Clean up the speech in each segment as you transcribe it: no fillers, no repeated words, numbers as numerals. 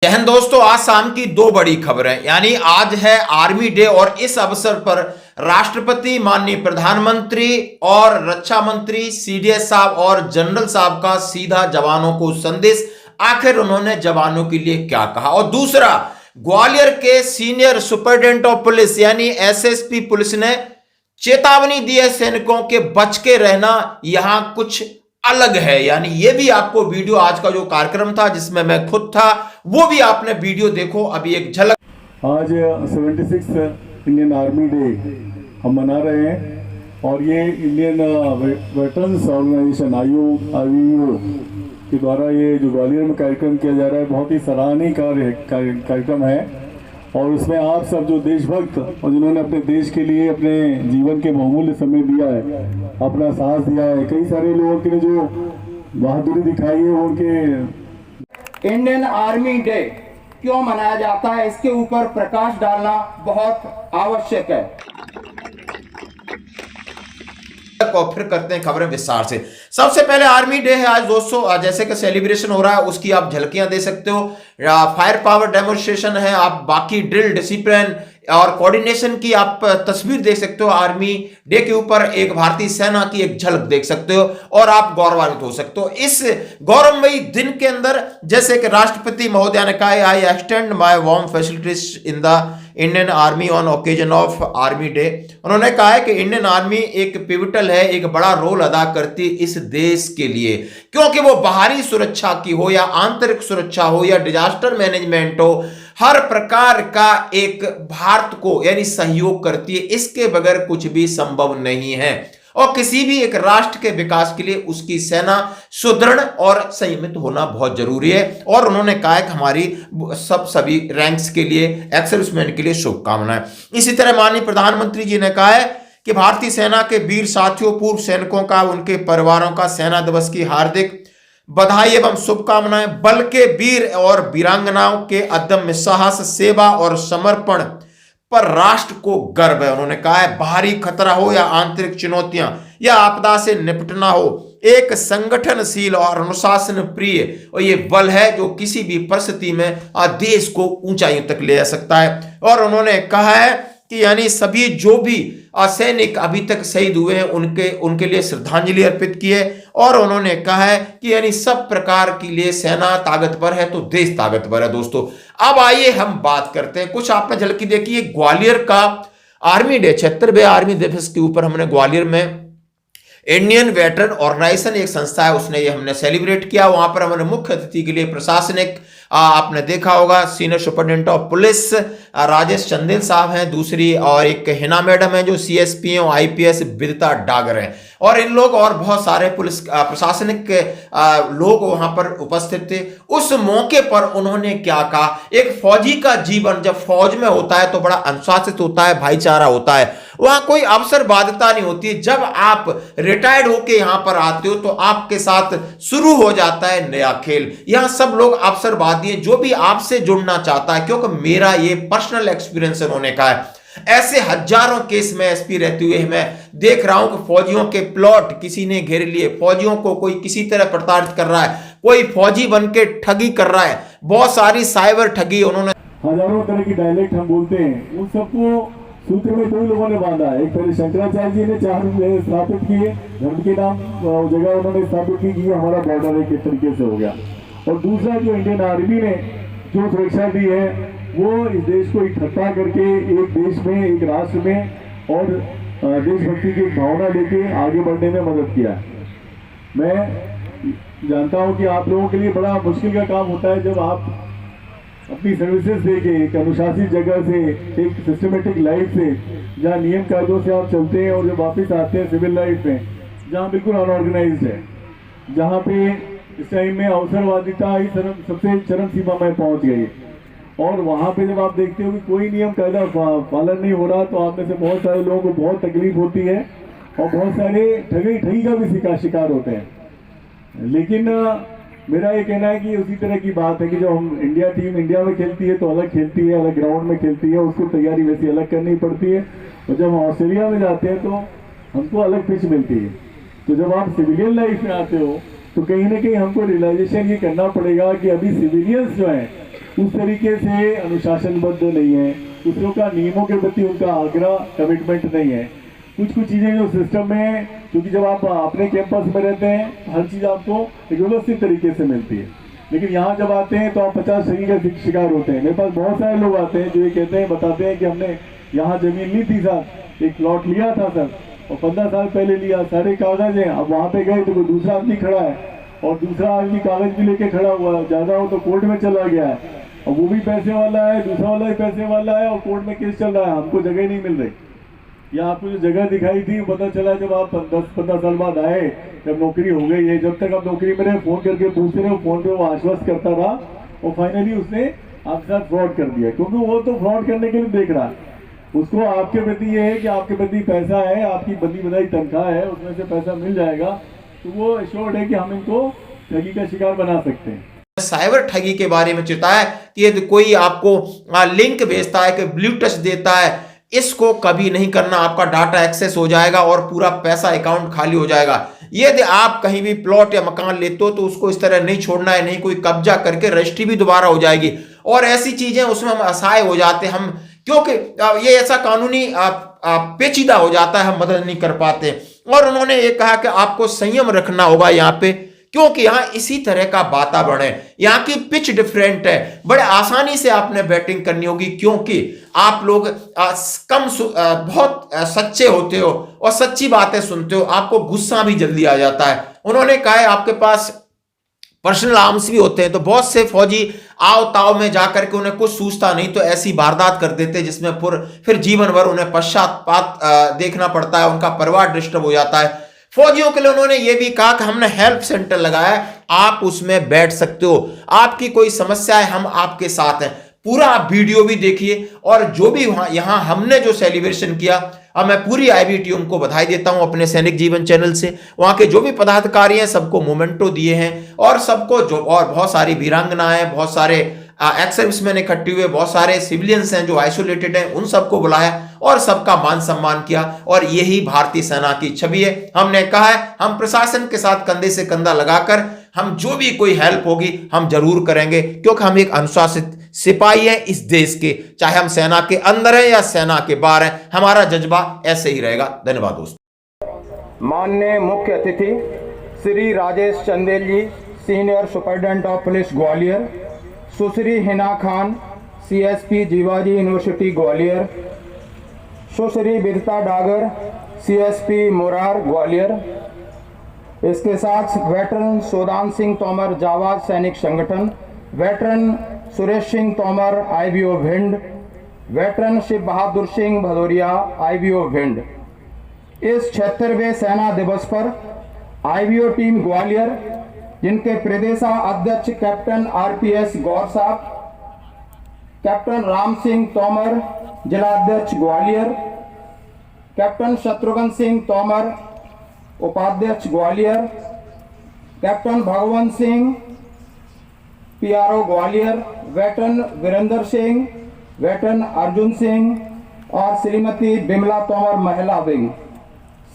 जय हिंद दोस्तों, आज शाम की दो बड़ी खबरें यानी आज है आर्मी डे और इस अवसर पर राष्ट्रपति, माननीय प्रधानमंत्री और रक्षा मंत्री सीडीएस साहब और जनरल साहब का सीधा जवानों को संदेश। आखिर उन्होंने जवानों के लिए क्या कहा। और दूसरा, ग्वालियर के सीनियर सुपरिटेंडेंट ऑफ पुलिस यानी एसएसपी पुलिस ने चेतावनी दी है सैनिकों के बच के रहना यहां कुछ अलग है। यानी ये भी आपको वीडियो, आज का जो कार्यक्रम था जिसमें मैं खुद था, वो भी आपने वीडियो देखो। अभी एक झलक। आज 76 इंडियन आर्मी डे हम मना रहे हैं और ये इंडियन वेटरन्स ऑर्गेनाइजेशन आईयू के द्वारा ये जो ग्वालियर में कार्यक्रम किया जा रहा है बहुत ही सराहनीय कार्यक्रम है। और उसमें आप सब जो देशभक्त और जिन्होंने अपने देश के लिए अपने जीवन के बहुमूल्य समय दिया है, अपना साहस दिया है, कई सारे लोगों के लिए जो बहादुरी दिखाई है उनके। इंडियन आर्मी डे क्यों मनाया जाता है, इसके ऊपर प्रकाश डालना बहुत आवश्यक है। और फिर करते हैं खबरें विस्तार से। सबसे पहले आर्मी डे है आज दोस्तों, जैसे कि सेलिब्रेशन हो रहा है उसकी आप झलकियां दे सकते हो। फायर पावर डेमोन्स्ट्रेशन है, आप बाकी ड्रिल, डिसिप्लिन और कोऑर्डिनेशन की आप तस्वीर देख सकते हो। आर्मी डे के ऊपर एक भारतीय सेना की एक झलक देख सकते हो और आप गौरवान्वित हो सकते हो। इस गौरवमयी दिन के अंदर जैसे कि राष्ट्रपति महोदय ने कहा, I extend my warm facilities in the Indian army on occasion of army day. उन्होंने कहा है कि इंडियन आर्मी एक पिवटल है, एक बड़ा रोल अदा करती है इस देश के लिए, क्योंकि वो बाहरी सुरक्षा की हो या आंतरिक सुरक्षा हो या डिजास्टर मैनेजमेंट हो, हर प्रकार का एक भारत को यानी सहयोग करती है। इसके बगैर कुछ भी संभव नहीं है और किसी भी एक राष्ट्र के विकास के लिए उसकी सेना सुदृढ़ और संयमित होना बहुत जरूरी है। और उन्होंने कहा कि हमारी सभी रैंक्स के लिए, एक्स सर्विसमैन के लिए शुभकामनाएं। इसी तरह माननीय प्रधानमंत्री जी ने कहा है कि भारतीय सेना के वीर साथियों, पूर्व सैनिकों का, उनके परिवारों का सेना दिवस की हार्दिक बधाई एवं शुभकामनाएं। बल के वीर और वीरांगनाओं के अदम्य साहस, सेवा और समर्पण पर राष्ट्र को गर्व है। उन्होंने कहा है बाहरी खतरा हो या आंतरिक चुनौतियां या आपदा से निपटना हो, एक संगठनशील और अनुशासन प्रिय और ये बल है जो किसी भी परिस्थिति में देश को ऊंचाइयों तक ले जा सकता है। और उन्होंने कहा है कि यानी सभी जो भी सैनिक अभी तक शहीद हुए हैं उनके लिए श्रद्धांजलि अर्पित की है। और उन्होंने कहा है कि यानी सब प्रकार के लिए सेना ताकतवर है तो देश ताकतवर है। दोस्तों अब आइए हम बात करते हैं, कुछ आपने झलकी देखी है ग्वालियर का आर्मी डे, 76वें आर्मी दिवस के ऊपर हमने ग्वालियर में इंडियन वेटरन ऑर्गेनाइजेशन एक संस्था है, उसने ये हमने सेलिब्रेट किया। वहां पर हमने मुख्य अतिथि के लिए प्रशासनिक आपने देखा होगा senior superintendent of police Rajesh Chandel साहब हैं, दूसरी और एक हिना मैडम है जो सीएसपी और आईपीएस विदिता डागर हैं, और इन लोग और बहुत सारे पुलिस प्रशासनिक लोग वहां पर उपस्थित थे। उस मौके पर उन्होंने क्या कहा, एक फौजी का जीवन जब फौज में होता है तो बड़ा अनुशासित होता है, भाईचारा होता है, वहां कोई अवसरवादिता नहीं होती। जब आप रिटायर्ड होके यहां पर आते हो तो आपके साथ शुरू हो जाता है नया खेल। यहां सब लोग अवसरवादी हैं, जो भी आपसे जुड़ना चाहता है, क्योंकि मेरा ये पर्सनल एक्सपीरियंस उन्होंने कहा है। ऐसे हजारों केस में एसपी रहते हुए मैं देख रहा हूं कि फौजियों के प्लॉट किसी ने घेर लिए, फौजियों को कोई किसी तरह प्रताड़ित कर रहा है, कोई फौजी बन के ठगी कर रहा है, बहुत सारी साइबर ठगी। उन्होंने हजारों तरह की डायलेक्ट हम बोलते हैं, उन सबको सूत्र में दो लोगों ने बांधा है। एक पहले शंकराचार्य जी ने 4 स्थापित किए, धर्म के नाम जगह उन्होंने स्थापित की कि हमारा बॉर्डर एक तरीके से हो गया। और दूसरा जो इंडियन आर्मी ने जो सुरक्षा दी है वो इस देश को इकट्ठा करके एक देश में, एक राष्ट्र में और देशभक्ति की भावना लेके आगे बढ़ने में मदद किया। मैं जानता हूं कि आप लोगों के लिए बड़ा मुश्किल का काम होता है जब आप अपनी सर्विसेज देके एक अनुशासित जगह से, एक सिस्टमेटिक लाइफ से, जहाँ नियम कायदों से आप चलते हैं और जब वापस आते हैं सिविल लाइफ में जहाँ बिल्कुल अनऑर्गेनाइज्ड है, जहाँ पे इस टाइम में अवसरवादिता ही सबसे चरम सीमा में पहुँच गई। और वहाँ पे जब आप देखते हो कि कोई नियम कायदा पालन नहीं हो रहा तो आप में से बहुत सारे लोगों को बहुत तकलीफ होती है और बहुत सारे ठगी का भी शिकार होते हैं। लेकिन मेरा ये कहना है कि उसी तरह की बात है कि जब हम इंडिया टीम इंडिया में खेलती है तो अलग खेलती है, अलग ग्राउंड में खेलती है, उसको तैयारी वैसी अलग करनी पड़ती है। और जब हम ऑस्ट्रेलिया में जाते हैं तो हमको अलग पिच मिलती है। तो जब आप सिविलियन लाइफ में आते हो तो कहीं ना कहीं हमको रियलाइजेशन ये करना पड़ेगा कि अभी सिविलियंस जो हैं उस तरीके से अनुशासनबद्ध नहीं है, दूसरों का नियमों के प्रति उनका आग्रह, कमिटमेंट नहीं है। कुछ चीज़ें जो सिस्टम में, क्योंकि जब आप अपने कैंपस में रहते हैं हर चीज़ आपको एक व्यवस्थित तरीके से मिलती है, लेकिन यहाँ जब आते हैं तो आप 50 ठगी का शिकार होते हैं। मेरे पास बहुत सारे लोग आते हैं जो ये कहते हैं, बताते हैं कि हमने यहाँ जमीन ली थी सर, एक प्लॉट लिया था सर, और 15 साल पहले लिया, सारे कागज हैं, अब वहाँ पे गए तो कोई दूसरा आदमी खड़ा है और दूसरा आदमी कागज भी लेके खड़ा हुआ है, ज़्यादा हो तो कोर्ट में चला गया है, और वो भी पैसे वाला है, दूसरा वाला भी पैसे वाला है, और कोर्ट में केस चल रहा है, हमको जगह नहीं मिल रही। या आपको जो जगह दिखाई थी पता चला जब आप 10-15 साल बाद आए, जब नौकरी हो गई है, जब तक आप नौकरी में रहे फ़ोन करके पूछते रहे, फ़ोन पे वो आश्वस्त करता रहा और फाइनली उसने आपके साथ फ्रॉड कर दिया, क्योंकि वो तो फ्रॉड करने के लिए देख रहा है। उसको आपके प्रति ये है कि आपके प्रति पैसा है, आपकी बंदी बधाई तनख्वाह है, उसमें से पैसा मिल जाएगा, तो वो एश्योर्ड है कि हम इनको ठगी का शिकार बना सकते हैं। साइबर ठगी के बारे में चिताया कि यदि कोई आपको लिंक भेजता है कि ब्लू टच देता है, इसको कभी नहीं करना, आपका डाटा एक्सेस हो जाएगा और पूरा पैसा अकाउंट खाली हो जाएगा। यदि आप कहीं भी प्लॉट या मकान लेते हो तो उसको इस तरह नहीं छोड़ना है, नहीं कोई कब्जा करके रजिस्ट्री भी दोबारा हो जाएगी और ऐसी चीजें उसमें हम असहाय हो जाते हैं, हम क्योंकि ये ऐसा कानूनी पेचीदा हो जाता है, हम मदद नहीं कर पाते। और उन्होंने ये कहा कि आपको संयम रखना होगा यहाँ पे, क्योंकि यहाँ इसी तरह का वातावरण है, यहाँ की पिच डिफरेंट है, बड़े आसानी से आपने बैटिंग करनी होगी, क्योंकि आप लोग बहुत सच्चे होते हो और सच्ची बातें सुनते हो, आपको गुस्सा भी जल्दी आ जाता है। उन्होंने कहा है आपके पास पर्सनल आर्म्स भी होते हैं, तो बहुत से फौजी आओ ताव में जाकर के उन्हें कुछ सूझता नहीं तो ऐसी वारदात कर देते जिसमें फिर जीवन भर उन्हें पश्चाताप देखना पड़ता है, उनका परिवार डिस्टर्ब हो जाता है। फौजियों के लिए उन्होंने ये भी कहा कि हमने हेल्प सेंटर लगाया है, आप उसमें बैठ सकते हो, आपकी कोई समस्या है हम आपके साथ हैं। पूरा आप वीडियो भी देखिए और जो भी यहाँ हमने जो सेलिब्रेशन किया, अब मैं पूरी आईबी टीम को बधाई देता हूं अपने सैनिक जीवन चैनल से। वहां के जो भी पदाधिकारी हैं सबको मोमेंटो दिए हैं और सबको जो और बहुत सारी वीरांगना है, बहुत सारे एक्स सर्विसमैन इकट्ठे हुए, बहुत सारे सिविलियंस हैं जो आइसोलेटेड हैं, उन सबको बुलाया और सबका मान सम्मान किया। और यही भारतीय सेना की छवि है। हमने कहा है हम प्रशासन के साथ कंधे से कंधा लगाकर हम जो भी कोई हेल्प होगी हम जरूर करेंगे, क्योंकि हम एक अनुशासित सिपाही हैं इस देश के, चाहे हम सेना के अंदर हैं या सेना के बाहर हैं, हमारा जज्बा ऐसे ही रहेगा। धन्यवाद दोस्तों। माननीय मुख्य अतिथि Shri Rajesh Chandel ji, senior superintendent of police Gwalior, Sushri Hina Khan, CSP Jiwaji university Gwalior, Sushri Vidita Dagar, CSP Morar Gwalior, इसके साथ वेटरन सोदान सिंह तोमर जावाज सैनिक संगठन, veteran Suresh Singh Tomar IBO Bhind, veteran Shiv Bahadur Singh Bhadauria IBO Bhind. इस 76वें सेना दिवस पर आईबीओ टीम ग्वालियर, जिनके प्रदेशा अध्यक्ष कैप्टन आरपीएस गौर साहब, कैप्टन राम सिंह तोमर जिला अध्यक्ष ग्वालियर, कैप्टन शत्रुघ्न सिंह तोमर उपाध्यक्ष Gwalior, captain Bhagwant Singh PRO Gwalior, veteran Virendra Singh, veteran Arjun Singh और श्रीमती बिमला तोमर महिला विंग,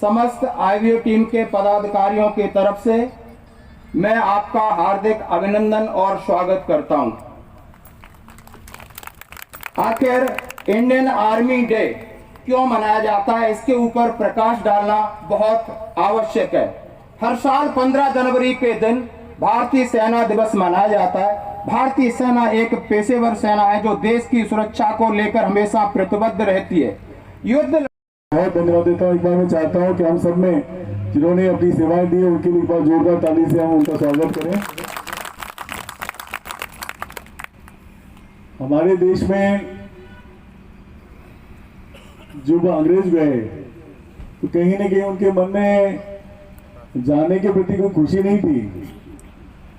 समस्त आईबीओ टीम के पदाधिकारियों की तरफ से मैं आपका हार्दिक अभिनंदन और स्वागत करता हूं। आखिर इंडियन आर्मी डे क्यों मनाया जाता है, इसके ऊपर प्रकाश डालना बहुत आवश्यक है। हर साल 15 जनवरी के दिन भारतीय सेना दिवस मनाया जाता है। भारतीय सेना एक पेशेवर सेना है जो देश की सुरक्षा को लेकर हमेशा प्रतिबद्ध रहती है। युद्ध बहुत धन्यवाद देता हूँ। एक बार मैं चाहता हूँ कि हम सब में जिन्होंने अपनी सेवाएं दी है उनके लिए एक बार जोरदार ताली से हम उनका स्वागत करें। हमारे देश में जब अंग्रेज गए तो कहीं ना कहीं उनके मन में जाने के प्रति कोई खुशी नहीं थी,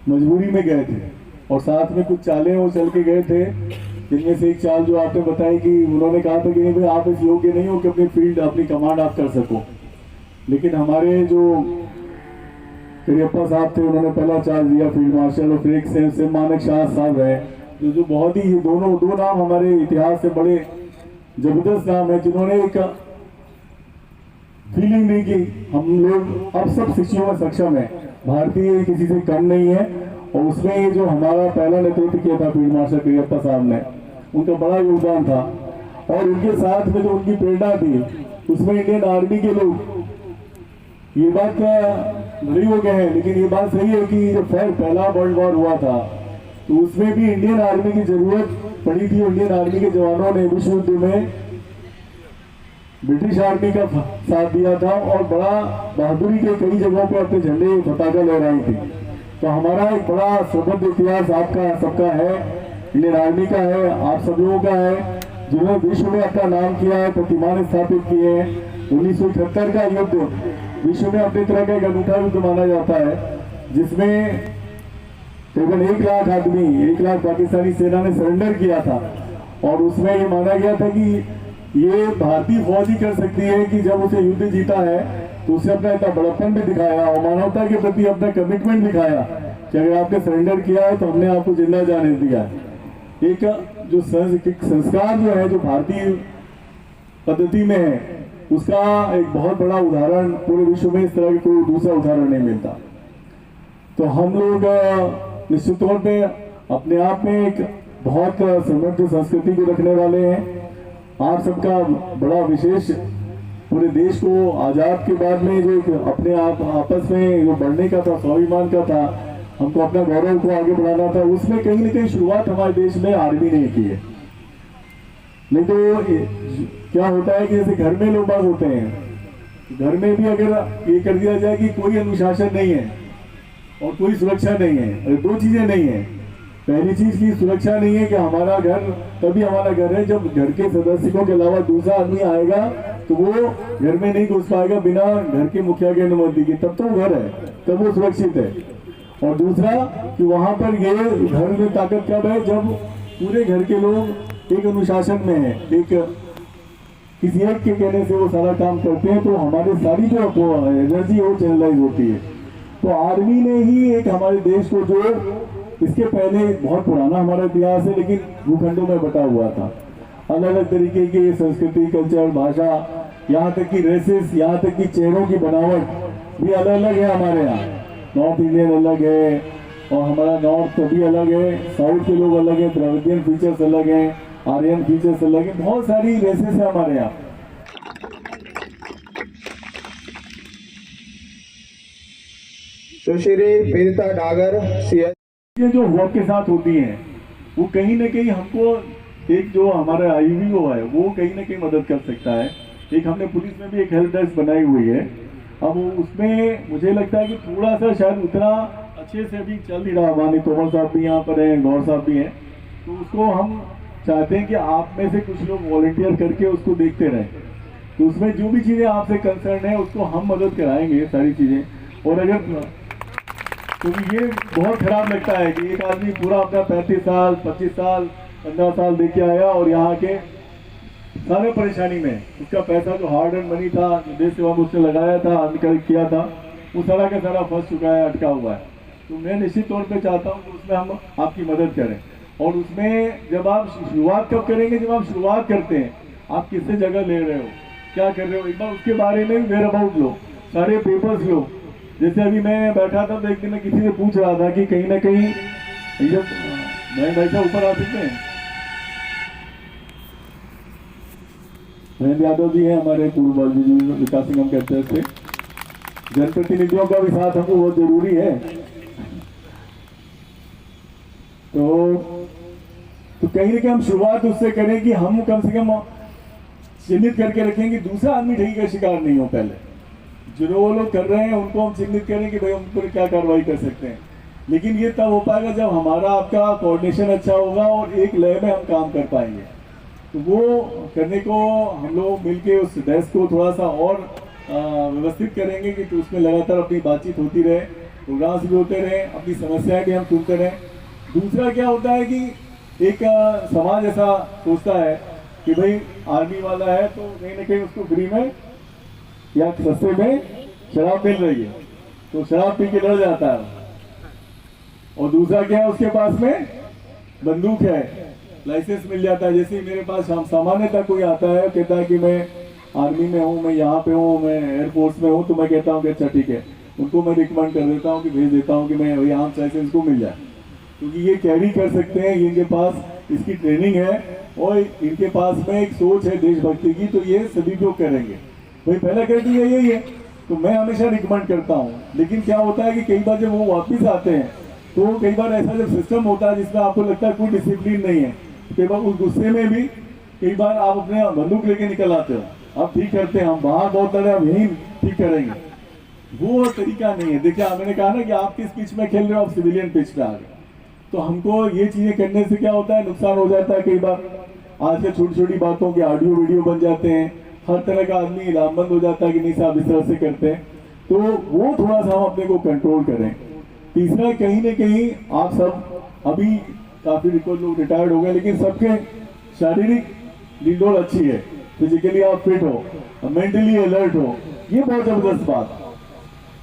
मजबूरी में गए थे और साथ में कुछ चालें वो चल के गए थे, जिनमें से एक चाल जो आपने बताई कि उन्होंने कहा था कि भाई आप इस योग्य नहीं हो कि अपनी फील्ड अपनी कमांड आप कर सको। लेकिन हमारे जो करियप्पा साहब थे उन्होंने पहला चार्ज दिया फील्ड मार्शल, और फिर एक सिंह मानेक शाह साहब है जो बहुत ही दो नाम हमारे इतिहास से बड़े जबरदस्त नाम है, जिन्होंने एक फीलिंग दी कि हम लोग अब सब शिक्षियों में सक्षम है, भारतीय किसी से कम नहीं है और उसमें ये जो हमारा पहला नेतृत्व किया था फील्ड मार्शल करियप्पा साहब ने, उनका बड़ा योगदान था। और उनके साथ में जो उनकी प्रेरणा थी, उसमें इंडियन आर्मी के लोग, ये बात भली हो गए हैं, लेकिन ये बात सही है कि जब पहला वर्ल्ड वॉर हुआ था तो उसमें भी इंडियन आर्मी की जरूरत पड़ी थी। इंडियन आर्मी के जवानों ने विश्व युद्ध में ब्रिटिश आर्मी का साथ दिया था और बड़ा बहादुरी के कई जगहों पर अपने झंडे पताका लहराई थी। तो हमारा एक बड़ा समृद्ध इतिहास आपका सबका है, इंडियन आर्मी का है, आप सब लोगों का है, जिन्होंने विश्व में अपना नाम किया है, प्रतिमान स्थापित किए हैं। 1978 का युद्ध विश्व में अपनी तरह का एक अनूठा युद्ध माना जाता है, जिसमें तकरीबन 1 लाख आदमी, 1 लाख पाकिस्तानी सेना ने सरेंडर किया था। और उसमें ये माना गया था कि ये भारतीय फौज ही कर सकती है कि जब उसे युद्ध जीता है तो उसे अपना इतना बड़प्पन भी दिखाया और मानवता के प्रति अपना कमिटमेंट दिखाया कि अगर आपने सरेंडर किया है तो हमने आपको जिंदा जाने दिया है। एक जो संस्कार जो है, जो भारतीय पद्धति में है, उसका एक बहुत बड़ा उदाहरण पूरे विश्व में इस तरह का कोई दूसरा उदाहरण नहीं मिलता। तो हम लोग निश्चित तौर पे अपने आप में एक बहुत समृद्ध संस्कृति को रखने वाले हैं। आप सबका बड़ा विशेष, पूरे देश को आज़ाद के बाद में जो अपने आप आपस में जो बढ़ने का था, स्वाभिमान का था, हमको अपना गौरव को आगे बढ़ाना था, उसमें कहीं ना कहीं शुरुआत हमारे देश में आर्मी ने की है। नहीं तो क्या होता है कि जैसे घर में लोग बाग होते हैं, घर में भी अगर ये कर दिया जाए कि कोई अनुशासन नहीं है और कोई सुरक्षा नहीं है, 2 चीजें नहीं है। पहली चीज की सुरक्षा नहीं है कि हमारा घर तभी हमारा घर है जब घर के सदस्यों के अलावा दूसरा आदमी आएगा तो वो घर में नहीं घुस पाएगा बिना घर के मुखिया की अनुमति के, तब तो घर है, तब वो सुरक्षित है। और दूसरा कि वहां पर ये घर में ताकत कब है, जब पूरे घर के लोग एक अनुशासन में है, एक किसी एक के कहने से वो सारा काम करते हैं, तो हमारे सारी जो एनर्जी है वो चैनलाइज होती है। तो आर्मी ने ही एक हमारे देश को, जो इसके पहले बहुत पुराना हमारा इतिहास है लेकिन भूखंडों में बटा हुआ था, अलग अलग तरीके की संस्कृति, कल्चर, भाषा, यहाँ तक कि रेसेस, यहाँ तक कि चेहरों की बनावट भी अलग अलग है हमारे यहाँ। नॉर्थ इंडियन अलग है और हमारा नॉर्थ भी अलग है, साउथ के लोग अलग है, द्रविडियन फीचर्स अलग हैं, आर्यन फीचर्स अलग है, बहुत सारी रेसेस है हमारे यहाँ। सुश्री विदिता डागर, CS। ये जो वर्क के साथ होती हैं वो कहीं ना कहीं हमको, एक जो हमारा IUVO है वो कहीं ना कहीं मदद कर सकता है। एक हमने पुलिस में भी एक हेल्प डेस्क बनाई हुई है। अब उसमें मुझे लगता है कि थोड़ा सा शायद उतना अच्छे से अभी चल नहीं रहा। मानी तोमर साहब भी यहाँ पर हैं, गौर साहब भी हैं, तो उसको हम चाहते हैं कि आप में से कुछ लोग वॉलंटियर करके उसको देखते रहें। तो उसमें जो भी चीज़ें आपसे कंसर्न है उसको हम मदद कराएंगे सारी चीज़ें। और अगर तो ये बहुत खराब लगता है कि एक आदमी पूरा अपना 35 साल, 25 साल, 15 साल देके आया और यहाँ के सारे परेशानी में उसका पैसा जो हार्ड एंड मनी था, देश सेवा में उसने लगाया था, अर्न किया था, वो सारा का सारा फंस चुका है, अटका हुआ है। तो मैं निश्चित तौर पे चाहता हूँ कि उसमें हम आपकी मदद करें। और उसमें जब आप शुरुआत कब करेंगे, जब आप शुरुआत करते हैं, आप किससे जगह ले रहे हो, क्या कर रहे हो, एक बार उसके बारे में वेयर अबाउट लो, सारे पेपर्स लो। जैसे अभी मैं बैठा था तो एक दिन मैं किसी से पूछ रहा था कि कहीं ना कहीं मैं भाई साहब ऊपर आ सकते हैं, महेंद्र यादव जी हैं हमारे पूर्व विकास निगम के अध्यक्ष थे। जनप्रतिनिधियों का भी साथ हमको बहुत जरूरी है। तो कहीं ना कहीं हम शुरुआत उससे करें कि हम कम से कम चिन्हित करके रखें कि दूसरा आदमी ठगी का शिकार नहीं हो। पहले जो लोग कर रहे हैं उनको हम चिन्हित करें कि भाई हम उन पर क्या कार्रवाई कर सकते हैं। लेकिन ये तब हो पाएगा जब हमारा आपका कोऑर्डिनेशन अच्छा होगा और एक लय में हम काम कर पाएंगे। तो वो करने को हम लोग मिलके उस डेस्क को थोड़ा सा और व्यवस्थित करेंगे कि तो उसमें लगातार अपनी बातचीत होती रहे, प्रोग्राम्स भी होते रहे, अपनी समस्याएं भी हम सुनते रहें। दूसरा क्या होता है कि एक समाज ऐसा सोचता है कि भाई आर्मी वाला है तो कहीं ना कहीं उसको फ्री में या सस्ते में शराब मिल रही है, तो शराब पी के लड़ जाता है। और दूसरा क्या है, उसके पास में बंदूक है, लाइसेंस मिल जाता है। जैसे मेरे पास सामान्यतः कोई आता है कहता है कि मैं आर्मी में हूँ, मैं यहाँ पे हूँ, मैं एयरफोर्स में हूँ, तो मैं कहता हूँ कि अच्छा ठीक है, उनको मैं रिकमेंड कर देता हूँ कि भेज देता हूँ कि मैं वही आर्म्स लाइसेंस को मिल जाए। क्योंकि ये कैरी कर सकते हैं, ये इनके पास इसकी ट्रेनिंग है और इनके पास में एक सोच है देशभक्ति की, तो ये सदुपयोग करेंगे। भाई पहला क्राइटेरिया यही है, तो मैं हमेशा रिकमेंड करता हूँ। लेकिन क्या होता है कि कई बार जब वो वापस आते हैं तो कई बार ऐसा जब सिस्टम होता है जिसमें आपको लगता है कोई डिसिप्लिन नहीं है, कई बार उस गुस्से में भी कई बार आप अपने बंदूक लेके निकल आते हो, आप ठीक करते हैं, हम बाहर बहुत लड़े, हम यहीं ठीक करेंगे, वो तरीका नहीं है। देखिए मैंने कहा ना कि आप किस पिच में खेल रहे हो, आप सिविलियन पिच पे आ गए, तो हमको ये चीजें करने से क्या होता है, नुकसान हो जाता है। कई बार आज के छोटी छोटी बातों के ऑडियो वीडियो बन जाते हैं, हर तरह का आदमी लामबंद हो जाता है कि नहीं साहब इस तरह से करते हैं, तो वो थोड़ा सा हम अपने को कंट्रोल करें। तीसरा, कहीं ना कहीं आप सब अभी काफी लोग रिटायर्ड हो गए, लेकिन सबके शारीरिक डिंडोल अच्छी है, फिजिकली आप फिट हो, मेंटली अलर्ट हो, ये बहुत जबरदस्त बात है।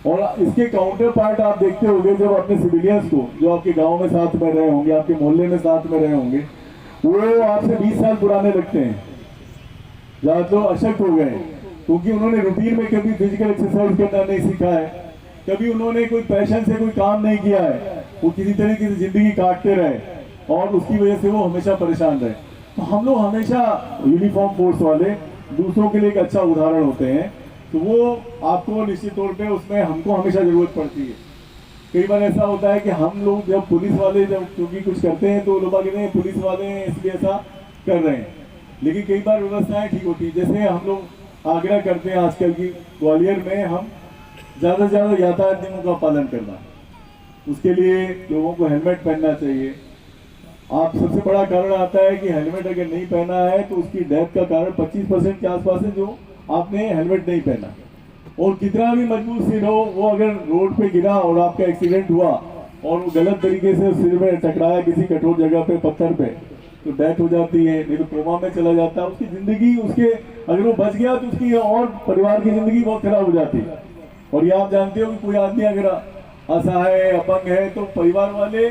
और इसके काउंटर पार्ट आप देखते होंगे, जब अपने सिविलियंस को जो आपके गांव में साथ में रहे होंगे, आपके मोहल्ले में साथ में रहे होंगे, वो आपसे 20 साल पुराने लगते हैं, ज्यादा तो अशक्त हो गए, क्योंकि उन्होंने रूटीन में कभी फिजिकल एक्सरसाइज करना नहीं सीखा है, कभी उन्होंने कोई पैशन से कोई काम नहीं किया है, वो किसी तरीके से जिंदगी काटते रहे और उसकी वजह से वो हमेशा परेशान रहे। तो हम लोग हमेशा यूनिफॉर्म फोर्स वाले दूसरों के लिए एक अच्छा उदाहरण होते हैं, तो वो आपको निश्चित तौर पे उसमें हमको हमेशा जरूरत पड़ती है। कई बार ऐसा होता है कि हम लोग जब पुलिस वाले जब क्योंकि कुछ करते हैं तो लोग कहते हैं पुलिस वाले हैं इसलिए ऐसा कर रहे हैं, लेकिन कई बार व्यवस्थाएं ठीक होती है। जैसे हम लोग आग्रह करते हैं आजकल की ग्वालियर में, हम ज़्यादा से ज़्यादा यातायात नियमों का पालन करना, उसके लिए लोगों को हेलमेट पहनना चाहिए। आप सबसे बड़ा कारण आता है कि हेलमेट अगर नहीं पहना है तो उसकी डेथ का कारण 25% के आसपास है जो आपने हेलमेट नहीं पहना। और कितना भी मजबूत सिर हो, वो अगर रोड पे गिरा और आपका एक्सीडेंट हुआ और वो गलत तरीके से सिर में टकराया किसी कठोर जगह पे, पत्थर पे, तो डेथ हो जाती है, नहीं तो कोमा में चला जाता है। उसकी जिंदगी, उसके अगर वो बच गया तो उसकी और परिवार की जिंदगी बहुत खराब हो जाती है। और ये आप जानते हो कि कोई आदमी अगर असहाय है, अपंग है, तो परिवार वाले।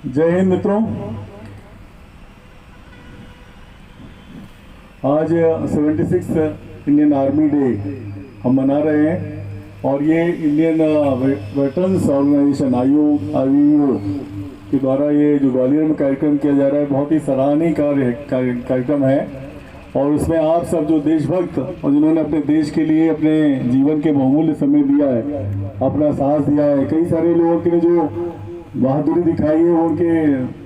जय हिंद मित्रों, आज 76 इंडियन आर्मी डे हम मना रहे हैं और ये इंडियन वेटरन्स ऑर्गेनाइजेशन IUO के द्वारा ये जो ग्वालियर में कार्यक्रम किया जा रहा है बहुत ही सराहनीय कार्यक्रम है। और उसमें आप सब जो देशभक्त और जिन्होंने अपने देश के लिए अपने जीवन के बहुमूल्य समय दिया है, अपना साहस दिया है, कई सारे लोगों के लिए जो बहादुरी दिखाई है वो उनके